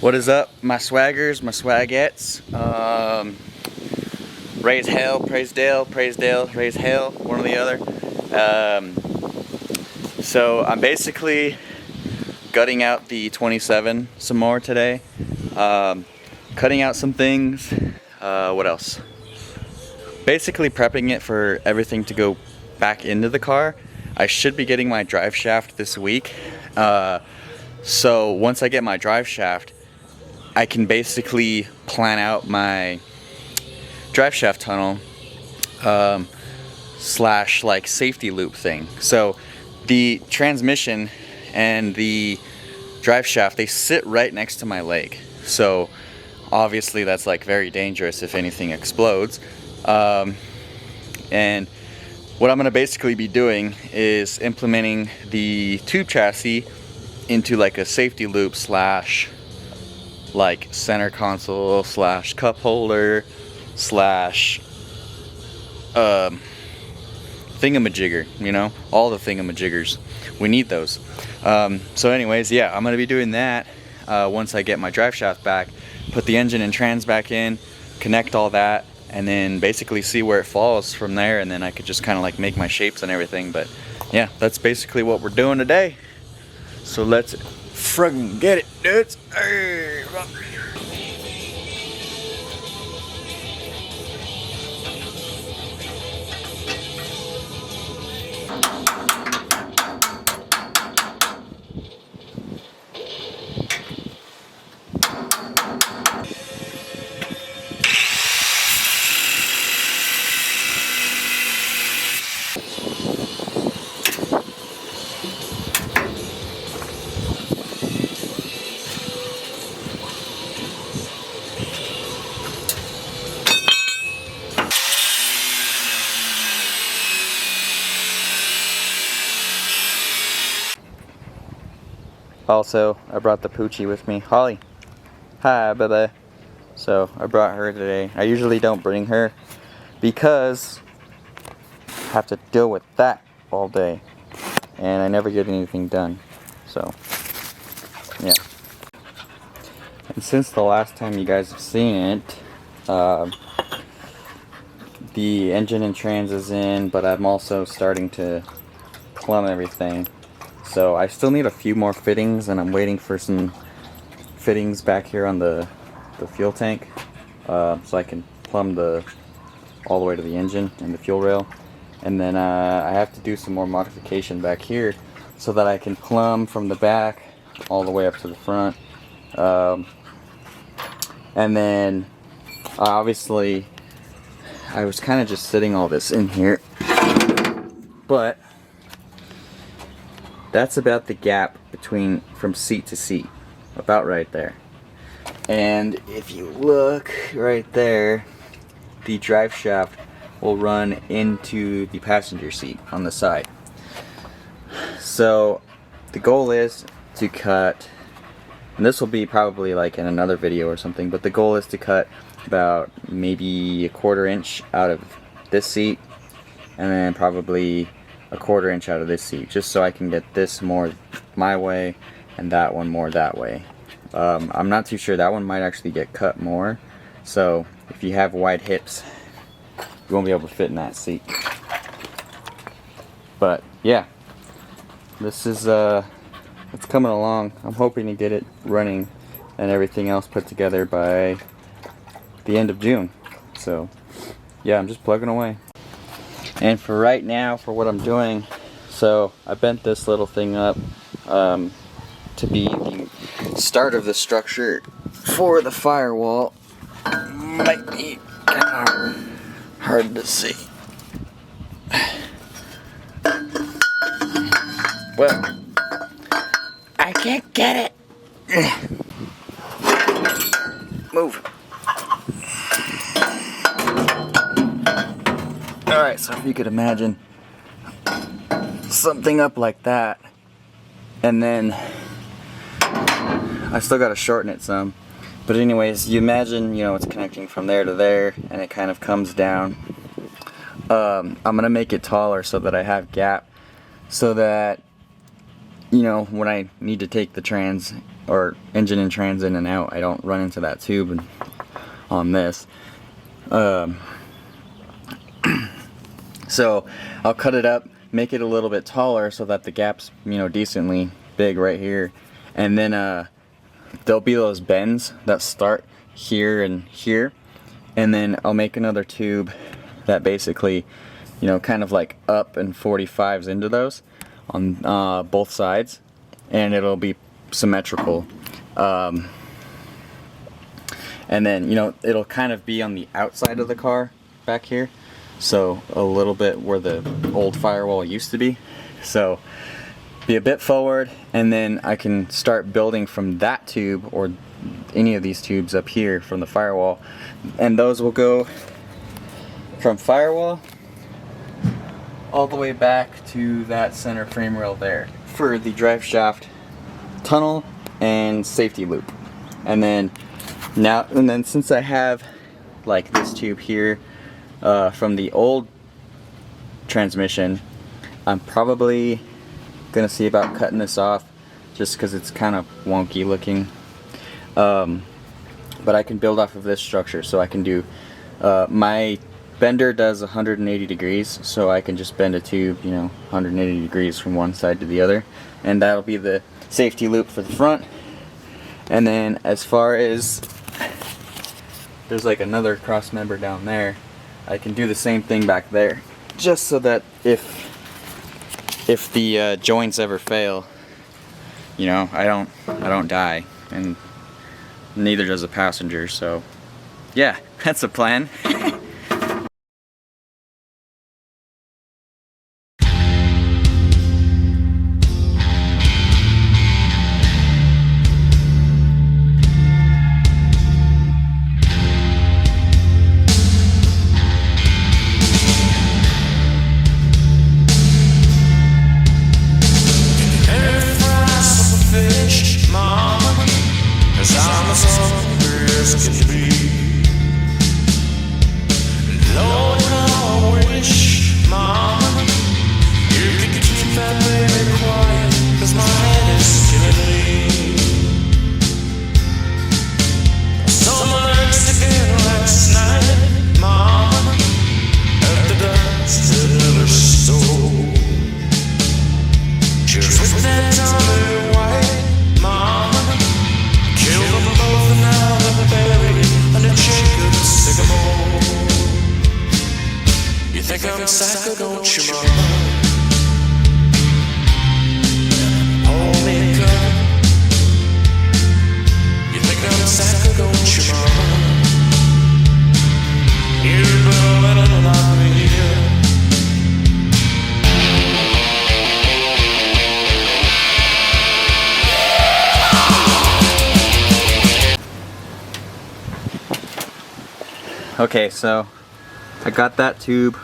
What is up, my swaggers, my swagettes? Raise hell, praise Dale, raise hell, one or the other. So I'm basically gutting out the 27 some more today. Cutting out some things. What else? Basically prepping it for everything to go back into the car. I should be getting my drive shaft this week. So once I get my drive shaft, I can basically plan out my drive shaft tunnel slash like safety loop thing. So the transmission and the drive shaft, they sit right next to my leg. So obviously that's like very dangerous if anything explodes. And what I'm gonna basically be doing is implementing the tube chassis into like a safety loop slash like center console slash cup holder slash thingamajigger, you know, all the thingamajiggers. We need those. So anyways, yeah, I'm gonna be doing that once I get my drive shaft back, put the engine and trans back in, connect all that, and then basically see where it falls from there, and then I could just kind of like make my shapes and everything. But yeah, that's basically what we're doing today. So let's friggin' get it, dudes. Hey, also, I brought the Poochie with me. Holly. Hi, baby. So, I brought her today. I usually don't bring her because I have to deal with that all day. And I never get anything done. So, yeah. And since the last time you guys have seen it, the engine and trans is in, but I'm also starting to plumb everything. So I still need a few more fittings, and I'm waiting for some fittings back here on the fuel tank, so I can plumb all the way to the engine and the fuel rail. And then I have to do some more modification back here so that I can plumb from the back all the way up to the front. And then obviously I was kind of just sitting all this in here, but that's about the gap from seat to seat, about right there. And if you look right there, the drive shaft will run into the passenger seat on the side. So the goal is to cut, and this will be probably like in another video or something, but the goal is to cut about maybe 1/4 inch out of this seat, and then probably 1/4 inch out of this seat, just so I can get this more my way and that one more that way. I'm not too sure, that one might actually get cut more, so if you have wide hips you won't be able to fit in that seat. But yeah, this is it's coming along. I'm hoping to get it running and everything else put together by the end of June. So yeah, I'm just plugging away. And for right now, for what I'm doing, so I bent this little thing up to be the start of the structure for the firewall. Might be kind of hard to see. Well, I can't get it. Move. Alright, so if you could imagine something up like that, and then I still gotta shorten it some, but anyways, you imagine, you know, it's connecting from there to there, and it kind of comes down. I'm gonna make it taller so that I have gap, so that, you know, when I need to take the trans or engine and trans in and out. I don't run into that tube on this. So I'll cut it up, make it a little bit taller so that the gap's, you know, decently big right here, and then there'll be those bends that start here and here, and then I'll make another tube that basically, you know, kind of like up and 45s into those on both sides, and it'll be symmetrical. And then, you know, it'll kind of be on the outside of the car back here, so a little bit where the old firewall used to be, so be a bit forward, and then I can start building from that tube or any of these tubes up here from the firewall, and those will go from firewall all the way back to that center frame rail there for the drive shaft tunnel and safety loop. And then since I have like this tube here from the old transmission, I'm probably gonna see about cutting this off just because it's kind of wonky looking, but I can build off of this structure. So I can do my bender does 180 degrees, so I can just bend a tube, you know, 180 degrees from one side to the other, and that'll be the safety loop for the front. And then as far as there's like another cross member down there, I can do the same thing back there, just so that if the joints ever fail, you know, I don't die, and neither does the passenger. So yeah, that's a plan. I'm psycho, don't you, mama? Hold me, girl. You think I'm psycho, don't you, mama? You better not me. Okay, so I got that tube.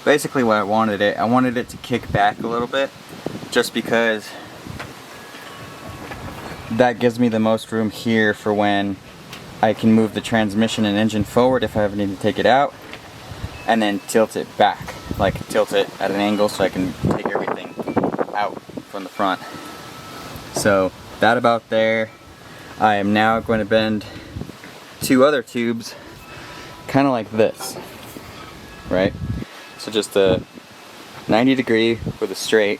Basically what I wanted it to kick back a little bit, just because that gives me the most room here for when I can move the transmission and engine forward if I ever need to take it out, and then tilt it back, like tilt it at an angle so I can take everything out from the front. So that about there. I am now going to bend two other tubes kind of like this, right? So just a 90 degree with a straight,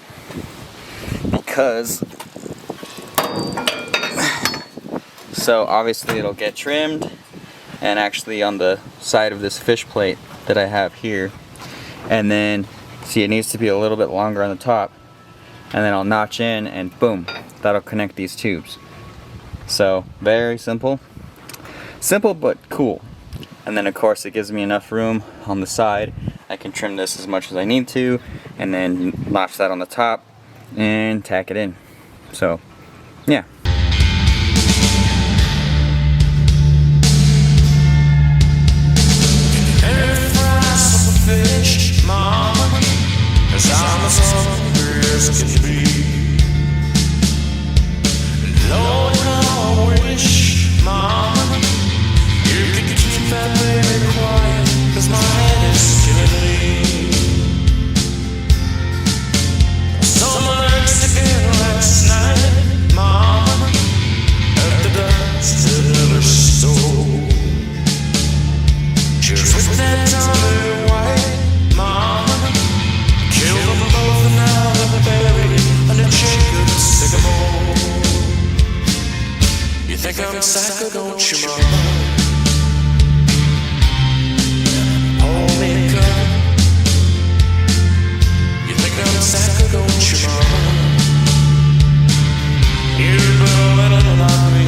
because so obviously it'll get trimmed, and actually on the side of this fish plate that I have here, and then see, it needs to be a little bit longer on the top, and then I'll notch in and boom, that'll connect these tubes. So very simple but cool. And then of course it gives me enough room on the side. I can trim this as much as I need to, and then notch that on the top and tack it in. So yeah. Last night think I'm psycho, don't you, mama? Hold me close. You think I'm psycho, don't you, mama? You better not me.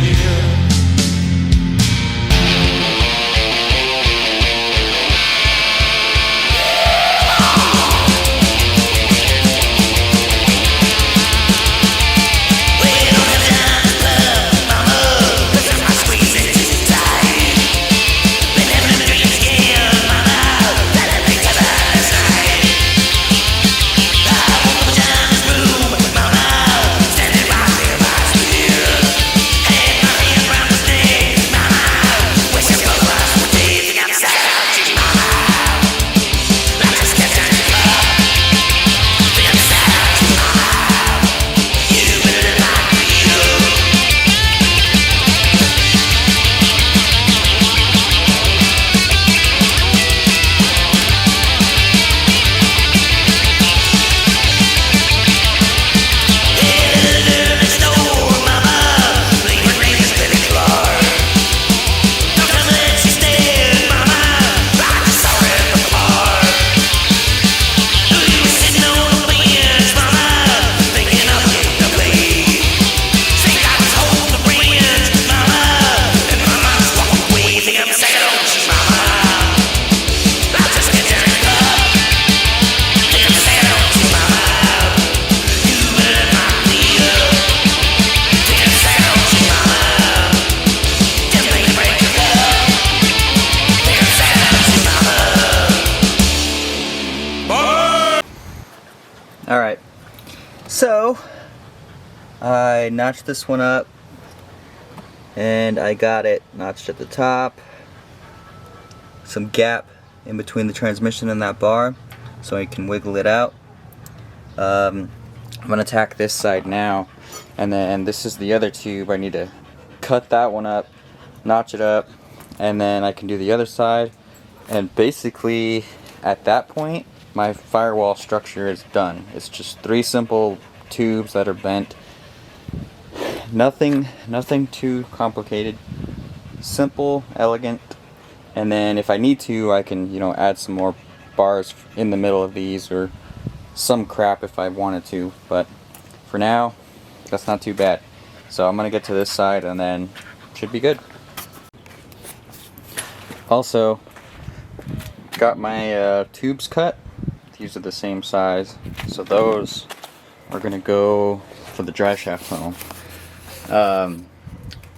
Alright, so I notched this one up and I got it notched at the top, some gap in between the transmission and that bar so I can wiggle it out. I'm going to tack this side now, and then this is the other tube. I need to cut that one up, notch it up, and then I can do the other side, and basically at that point my firewall structure is done. It's just 3 simple tubes that are bent. Nothing too complicated. Simple, elegant. And then if I need to, I can, you know, add some more bars in the middle of these or some crap if I wanted to. But for now, that's not too bad. So I'm gonna get to this side and then should be good. Also, got my tubes cut. These are the same size, so those are gonna go for the drive shaft tunnel.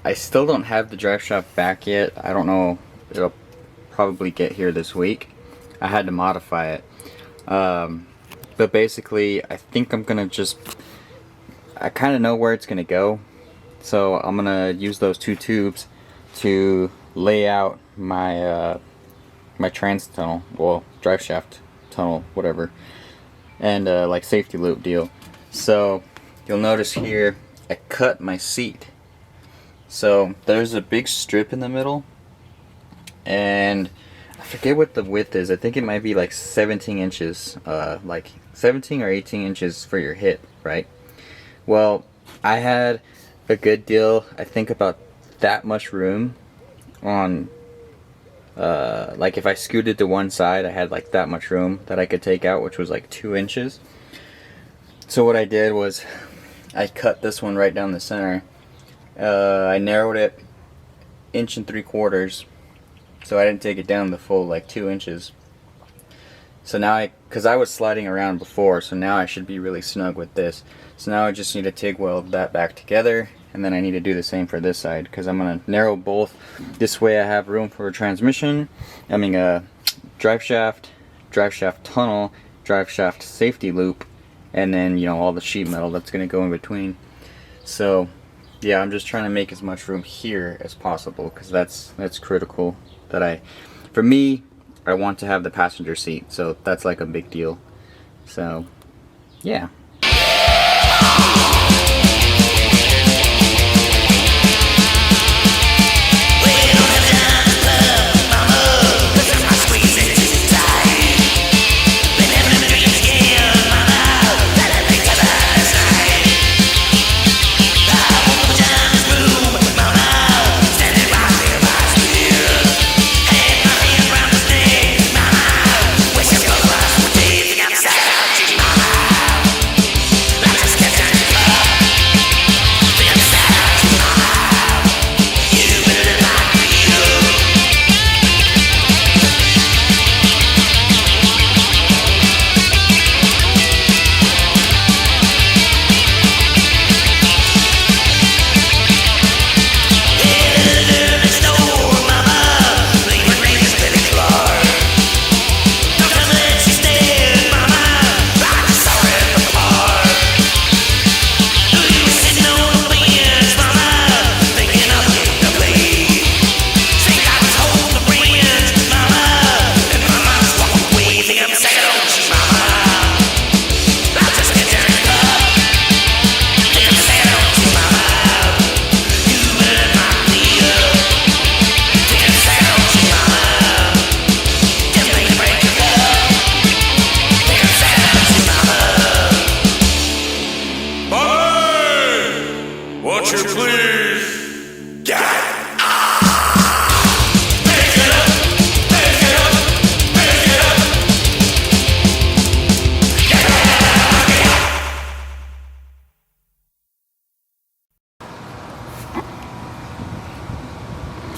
I still don't have the drive shaft back yet. I don't know, it'll probably get here this week. I had to modify it, but basically I think I'm gonna I kind of know where it's gonna go, so I'm gonna use those 2 tubes to lay out my my trans tunnel, well, drive shaft tunnel, whatever, and like safety loop deal. So you'll notice here I cut my seat, so there's a big strip in the middle, and I forget what the width is. I think it might be like 17 inches, like 17 or 18 inches for your hip, right? Well, I had a good deal, I think about that much room on like if I scooted to one side, I had like that much room that I could take out, which was like 2 inches. So what I did was I cut this one right down the center. I narrowed it 1 3/4, so I didn't take it down the full like 2 inches. So now because I was sliding around before, so now I should be really snug with this. So now I just need to TIG weld that back together, and then I need to do the same for this side, because I'm going to narrow both. This way I have room for a transmission, drive shaft tunnel, drive shaft safety loop, and then, you know, all the sheet metal that's going to go in between. So yeah, I'm just trying to make as much room here as possible, because that's critical. For me, I want to have the passenger seat, so that's like a big deal. So yeah.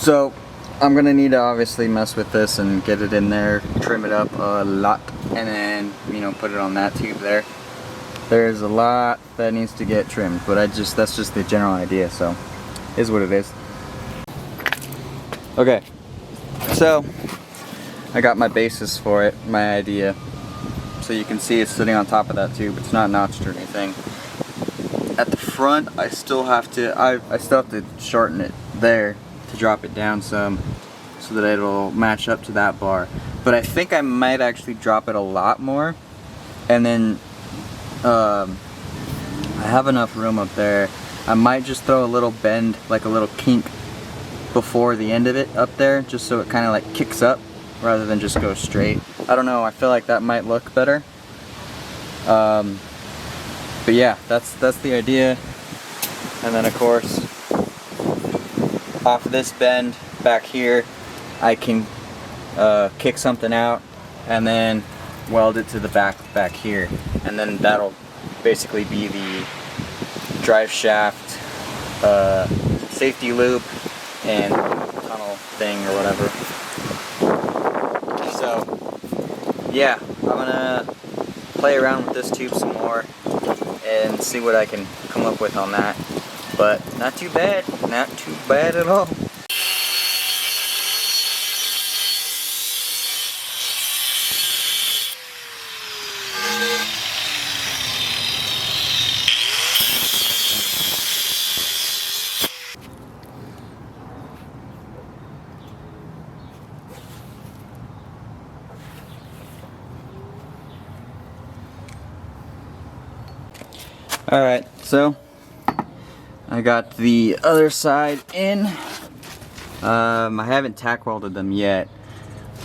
So I'm gonna need to obviously mess with this and get it in there, trim it up a lot, and then, you know, put it on that tube there. There's a lot that needs to get trimmed, but that's just the general idea, so is what it is. Okay, so I got my basis for it, my idea. So you can see it's sitting on top of that tube. It's not notched or anything. At the front, I still have to shorten it there to drop it down some so that it'll match up to that bar. But I think I might actually drop it a lot more, and then I have enough room up there. I might just throw a little bend, like a little kink before the end of it up there, just so it kind of like kicks up rather than just go straight. I don't know, I feel like that might look better. But yeah, that's the idea. And then of course, off of this bend back here, I can kick something out and then weld it to the back here, and then that'll basically be the drive shaft safety loop and tunnel thing or whatever. So yeah, I'm gonna play around with this tube some more and see what I can come up with on that. But not too bad at all. Alright, so I got the other side in. I haven't tack welded them yet.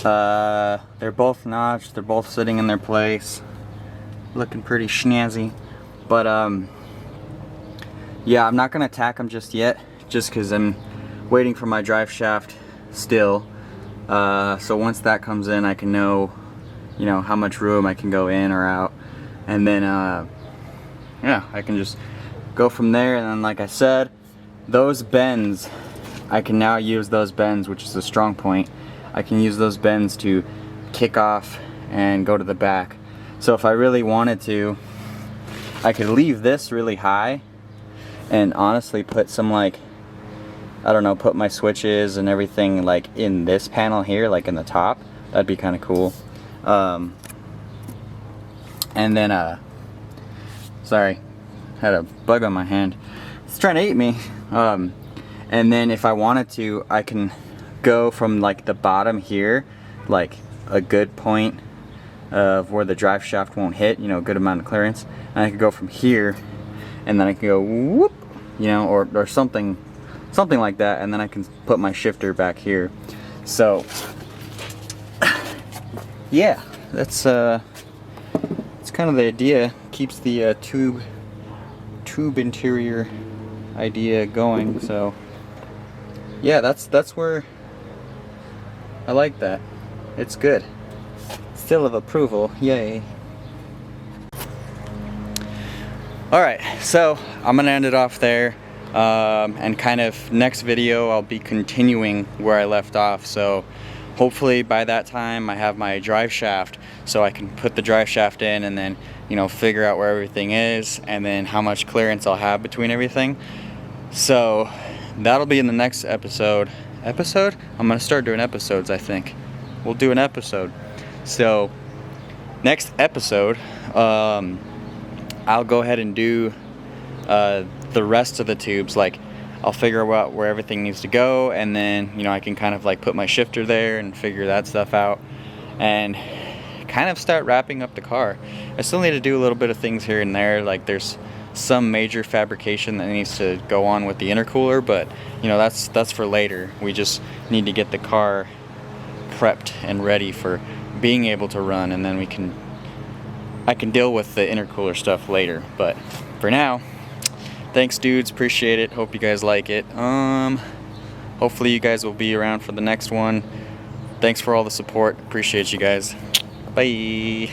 They're both notched, they're both sitting in their place, looking pretty snazzy. But yeah, I'm not gonna tack them just yet, just because I'm waiting for my drive shaft still. So once that comes in, I can know, you know, how much room I can go in or out, and then yeah, I can just go from there. And then, like I said, those bends, I can now use those bends, which is a strong point. I can use those bends to kick off and go to the back. So if I really wanted to, I could leave this really high and honestly put some, like, I don't know, put my switches and everything like in this panel here, like in the top. That'd be kind of cool. And then sorry, had a bug on my hand. It's trying to eat me. And then if I wanted to, I can go from like the bottom here, like a good point of where the drive shaft won't hit, you know, a good amount of clearance. And I could go from here, and then I can go whoop, you know, or something like that, and then I can put my shifter back here. So yeah, that's kind of the idea. Keeps the tube interior idea going. So yeah, that's where I like that. It's good. Still of approval, yay. Alright, so I'm gonna end it off there, and kind of next video I'll be continuing where I left off. So hopefully by that time I have my drive shaft, so I can put the drive shaft in and then, you know, figure out where everything is and then how much clearance I'll have between everything. So that'll be in the next episode. I'm gonna start doing episodes, I think. We'll do an episode. So next episode, I'll go ahead and do the rest of the tubes. Like, I'll figure out where everything needs to go, and then, you know, I can kind of like put my shifter there and figure that stuff out and kind of start wrapping up the car. I still need to do a little bit of things here and there. Like, there's some major fabrication that needs to go on with the intercooler, but you know, that's for later. We just need to get the car prepped and ready for being able to run, and then I can deal with the intercooler stuff later. But for now, Thanks, dudes. Appreciate it. Hope you guys like it. Hopefully you guys will be around for the next one. Thanks for all the support. Appreciate you guys. Bye.